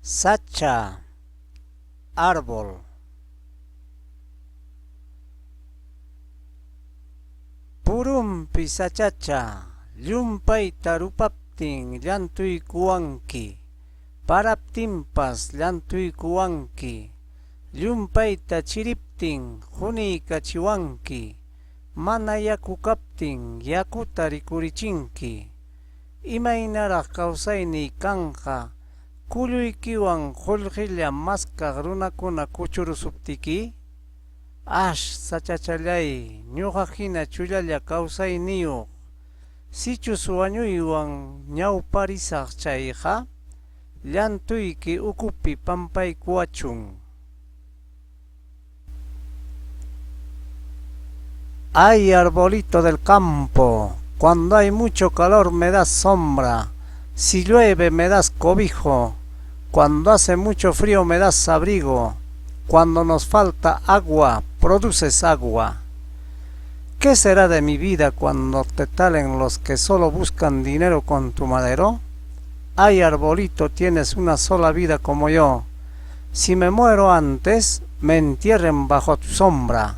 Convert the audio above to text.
Sacha, árbol. Purumpi sachacha, llumpay tarupaptin llantuykuwanki. Paraptinpas llantuykuwanki. Llumpayta chiriptin huniykachiwanki. Mana yaku kaptin yakuta rikurichinki. Imaynaraq kawsayniy kanqa, kulluykiwan qullqilla maskaq runakuna kuchurusuptiki? Sachachallay, ñuqa hina chullalla kawsayniyuq, sichus wañuywan ñawparisaq chayqa, llantuyki ukupi pampaykuwachun. Ay, arbolito del campo, cuando hay mucho calor me das sombra, si llueve me das cobijo, cuando hace mucho frío me das abrigo, cuando nos falta agua produces agua. ¿Qué será de mi vida cuando te talen los que solo buscan dinero con tu madero? Ay, arbolito, tienes una sola vida como yo, si me muero antes, me entierren bajo tu sombra.